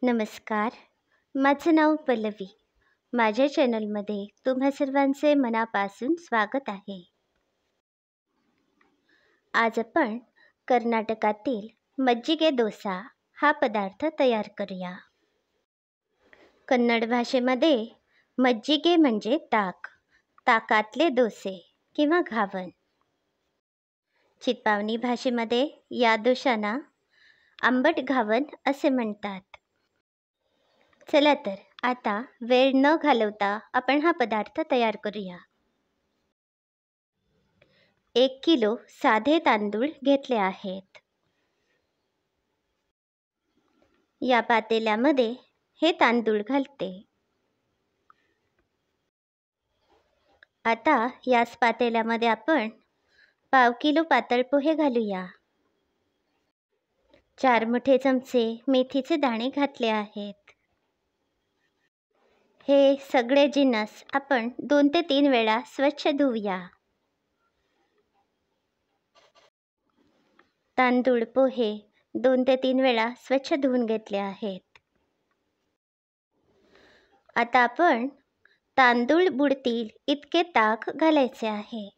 नमस्कार. माझं नाव पल्लवी. माझ्या चॅनलमध्ये तुम्हा सर्वांचे मनापासून स्वागत आहे. आज आपण कर्नाटकातील मज्जिगे डोसा हा पदार्थ तयार करूया. कन्नड भाषेमध्ये मज्जिगे म्हणजे ताक, ताकातले डोसे किंवा घावन. चित्पावनी भाषेमध्ये या डोशांना आंबट घावन असे म्हणतात. चला तर आता वेळ न घालवता आपण हा पदार्थ तयार करूया. 1 किलो साधे तांदूळ घेतले आहेत. या पातेल्यामध्ये हे तांदूळ घालते. आता याच पातेल्यामध्ये आपण पाव किलो पातळ पोहे घालूया. 4 मोठे चमचे मेथीचे दाणे घातले आहेत. हे सगळे जिन्नस आपण 2 ते 3 वेळा स्वच्छ धुवूया. तांदूळ पोहे 2 ते 3 वेळा स्वच्छ धुवून घेतले आहेत. आता आपण तांदूळ बुडतील इतके ताक घालायचे आहे.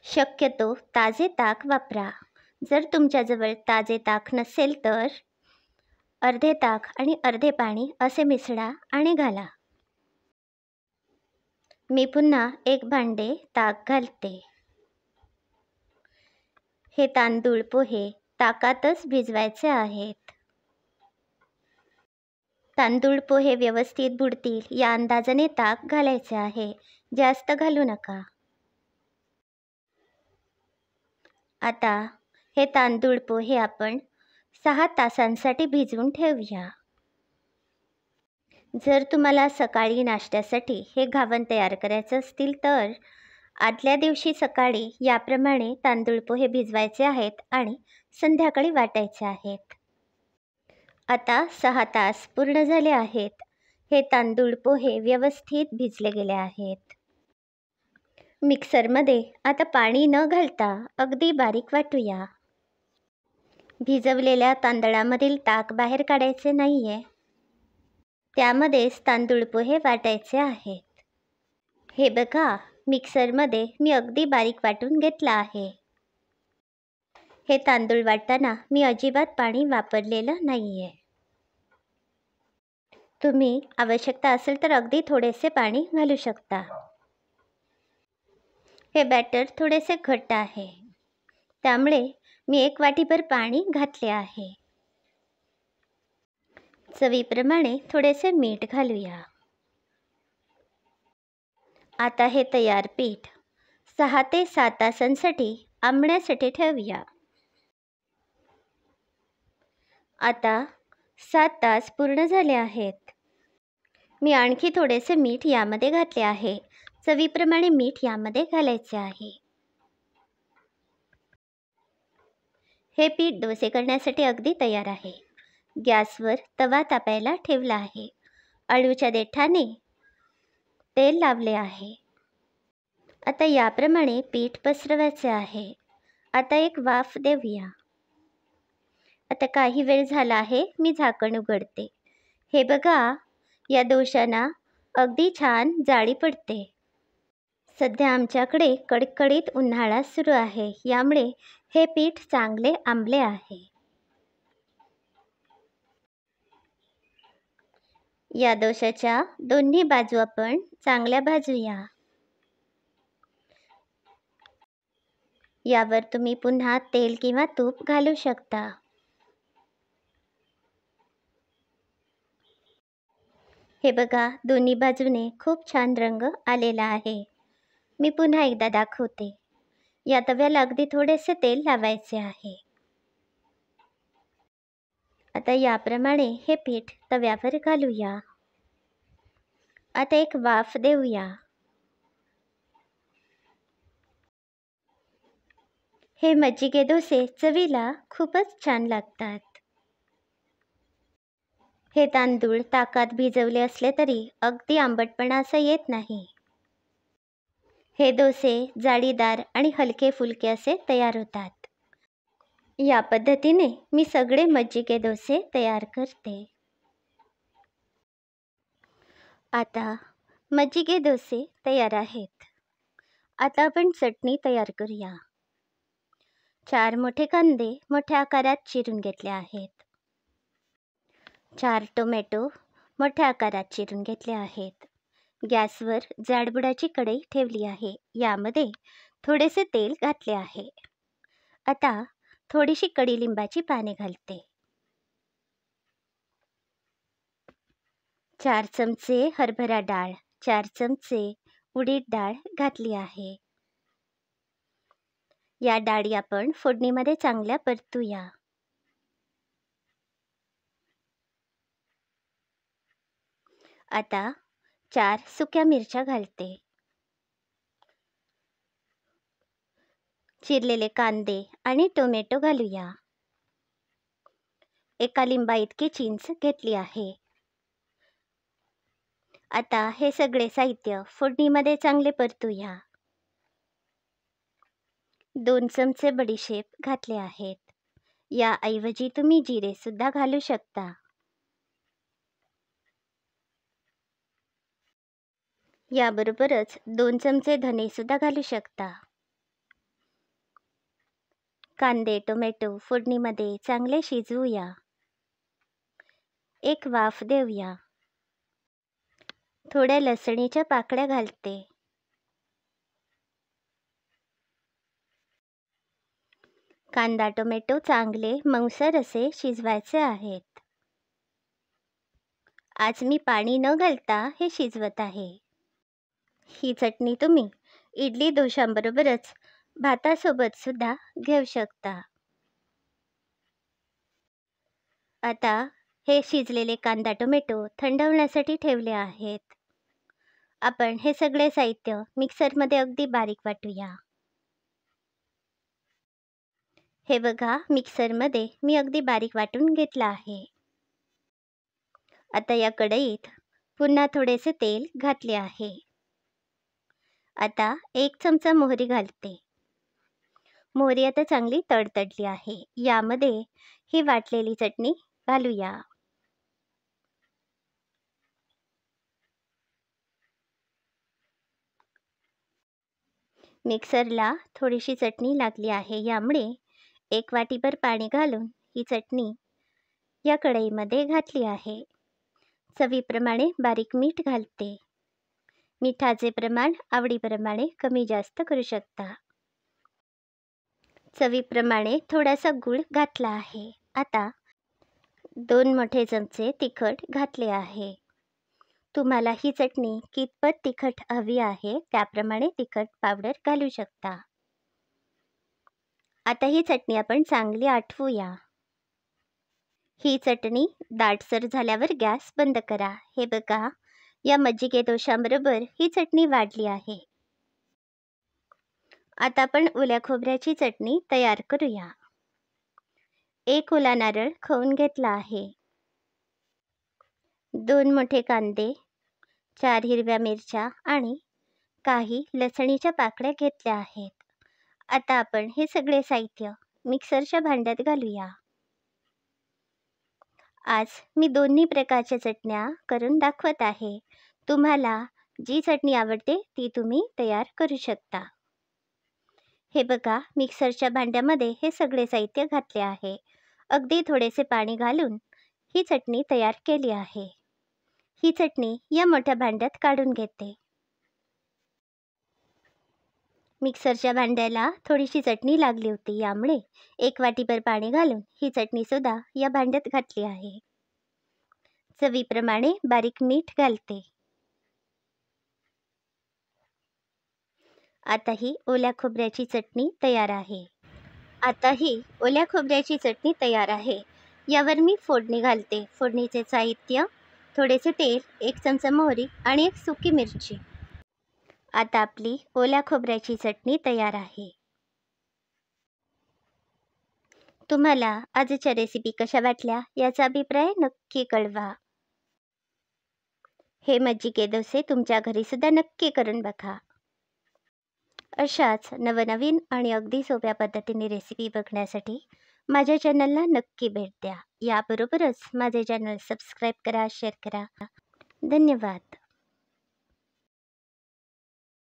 शक्यतो ताजे ताक वापरा. जर तुमच्याजवळ ताजे ताक नसेल तर अर्धे ताक आणि अर्धे पाणी असे मिसळा आणि घाला. मी पुन्हा एक भांडे ताक घालते. हे तांदूळ पोहे ताकातच भिजवायचे आहेत. तांदूळ पोहे व्यवस्थित बुडतील या अंदाजाने ताक घालायचे आहे. जास्त घालू नका. आता हे तांदूळ पोहे आपण 6 तासांसाठी भिजवून ठेवूया. जर तुम्हाला सकाळी नाश्त्यासाठी हे घावन तयार करायचं असतील तर आदल्या दिवशी सकाळी याप्रमाणे तांदूळ पोहे भिजवायचे आहेत आणि संध्याकाळी वाटायचे आहेत. आता 6 तास पूर्ण झाले आहेत. हे तांदूळ पोहे व्यवस्थित भिजले गेले आहेत. मिक्सरमध्ये आता पाणी न घालता अगदी बारीक वाटूया. भिजवलेल्या तांदळामधील ताक बाहेर काढायचे नाहीये. त्यामध्येच तांदूळ पोहे वाटायचे आहेत. हे बघा, मिक्सरमध्ये मी अगदी बारीक वाटून घेतला आहे. हे तांदूळ वाटताना मी अजिबात पाणी वापरलेलं नाहीये. तुम्ही आवश्यकता असेल तर अगदी थोडेसे पाणी घालू शकता. हे बॅटर थोडेसे घट्ट आहे, त्यामुळे मी 1 वाटीभर पाणी घातले आहे. चवीप्रमाणे थोडेसे मीठ घालूया. आता हे तयार पीठ 6 ते 7 तासांसाठी आंबण्यासाठी ठेवूया. आता 7 तास पूर्ण झाले आहेत. मी आणखी थोडेसे मीठ यामध्ये घातले आहे. चवीप्रमाणे मीठ यामध्ये घालायचे आहे. हे पीठ डोसे करण्यासाठी अगदी तयार आहे. गॅसवर तवा तापायला ठेवला आहे. अळूच्या देठाने तेल लावले आहे. आता याप्रमाणे पीठ पसरवायचे आहे. आता एक वाफ देऊया. आता काही वेळ झाला आहे. मी झाकण उघडते. हे बघा, या डोशांना अगदी छान जाळी पडते. सध्या आमच्याकडे कडकडीत उन्हाळा सुरू आहे, यामुळे हे पीठ चांगले आंबले आहे. या डोशाच्या दोन्ही बाजू आपण चांगल्या भाजूया. यावर तुम्ही पुन्हा तेल किंवा तूप घालू शकता. हे बघा, दोन्ही बाजूने खूप छान रंग आलेला आहे. मी पुन्हा एकदा दाखवते. या तव्याला अगदी थोडेसे तेल लावायचे आहे. आता याप्रमाणे हे पीठ तव्यावर घालूया. आता एक वाफ देऊया. हे मज्जिगे डोसे चवीला खूपच छान लागतात. हे तांदूळ ताकात भिजवले असले तरी अगदी आंबटपणा असा येत नाही. हे डोसे जाळीदार आणि हलके फुलके असे तयार होतात. या पद्धतीने मी सगळे मज्जिगे डोसे तयार करते. आता मज्जिगे डोसे तयार आहेत. आता आपण चटणी तयार करूया. 4 मोठे कांदे मोठ्या आकारात चिरून घेतले आहेत. 4 टोमॅटो मोठ्या आकारात चिरून घेतले आहेत. गॅसवर जाडबुडाची कढई ठेवली आहे. यामध्ये थोडेसे तेल घातले आहे. आता थोडीशी कडीलिंबाची पाने घालते. 4 चमचे हरभरा डाळ, 4 चमचे उडीद डाळ घातली आहे. या डाळी आपण फोडणीमध्ये चांगल्या परतूया. आता 4 सुक्या मिरच्या घालते. चिरलेले कांदे आणि टोमॅटो घालूया. एका लिंबा इतकी चिंच घेतली आहे. आता हे सगळे साहित्य फोडणीमध्ये चांगले परतूया. 2 चमचे बडीशेप घातले आहेत. याऐवजी तुम्ही जिरे सुद्धा घालू शकता. याबरोबरच 2 चमचे धने सुद्धा घालू शकता. कांदे टोमॅटो फोडणीमध्ये चांगले शिजवूया. एक वाफ देऊया. थोड्या लसणीच्या पाकळ्या घालते. कांदा टोमॅटो चांगले मऊसर असे शिजवायचे आहेत. आज मी पाणी न घालता हे शिजवत आहे. ही चटणी तुम्ही इडली डोशांबरोबरच भातासोबत सुद्धा घेऊ शकता. आता हे शिजलेले कांदा टोमॅटो थंड होण्यासाठी ठेवले आहेत. आपण हे सगळे साहित्य मिक्सरमध्ये अगदी बारीक वाटूया. हे बघा, मिक्सरमध्ये मी अगदी बारीक वाटून घेतलं आहे. आता या कढईत पुन्हा थोडेसे तेल घातले आहे. आता 1 चमचा मोहरी घालते. मोहरी आता चांगली तडतडली आहे. यामध्ये ही वाटलेली चटणी घालूया. मिक्सरला थोडीशी चटणी लागली आहे. यामुळे 1 वाटीभर पाणी घालून ही चटणी या कढईमध्ये घातली आहे. चवीप्रमाणे बारीक मीठ घालते. मिठाचे प्रमाण आवडीप्रमाणे कमी जास्त करू शकता. चवीप्रमाणे थोडासा गूळ घातला आहे. आता 2 मोठे चमचे तिखट घातले आहे. तुम्हाला ही चटणी कितपत तिखट हवी आहे त्याप्रमाणे तिखट पावडर घालू शकता. आता ही चटणी आपण चांगली आटवूया. ही चटणी दाटसर झाल्यावर गॅस बंद करा. हे बघा, या मज्जिगे डोशांबरोबर ही चटणी वाढली आहे. आता आपण ओल्या खोबऱ्याची चटणी तयार करूया. 1 ओला नारळ खवून घेतला आहे. 2 मोठे कांदे, 4 हिरव्या मिरच्या आणि काही लसणीच्या पाकळ्या घेतल्या आहेत. आता आपण हे सगळे साहित्य मिक्सरच्या भांड्यात घालूया. आज मी दोन्ही प्रकारच्या चटण्या करून दाखवत आहे. तुम्हाला जी चटणी आवडते ती तुम्ही तयार करू शकता. हे बघा, मिक्सरच्या भांड्यामध्ये हे सगळे साहित्य घातले आहे. अगदी थोडेसे पाणी घालून ही चटणी तयार केली आहे. ही चटणी या मोठ्या भांड्यात काढून घेते. मिक्सरच्या भांड्याला थोडीशी चटणी लागली होती. यामुळे 1 वाटीभर पाणी घालून ही चटणीसुद्धा या भांड्यात घातली आहे. चवीप्रमाणे बारीक मीठ घालते. आता ही ओल्या खोबऱ्याची चटणी तयार आहे. यावर मी फोडणी घालते. फोडणीचे साहित्य: थोडेसे तेल, 1 चमचा मोहरी आणि 1 सुकी मिरची. आता आपली ओल्या खोबऱ्याची चटणी तयार आहे. तुम्हाला आजच्या रेसिपी कशा वाटल्या याचा अभिप्राय नक्की कळवा. हे मज्जिगे डोसे तुमच्या घरीसुद्धा नक्की करून बघा. अशाच नवनवीन आणि अगदी सोप्या पद्धतीने रेसिपी बघण्यासाठी माझ्या चॅनलला नक्की भेट द्या. याबरोबरच माझे चॅनल सबस्क्राईब करा, शेअर करा. धन्यवाद.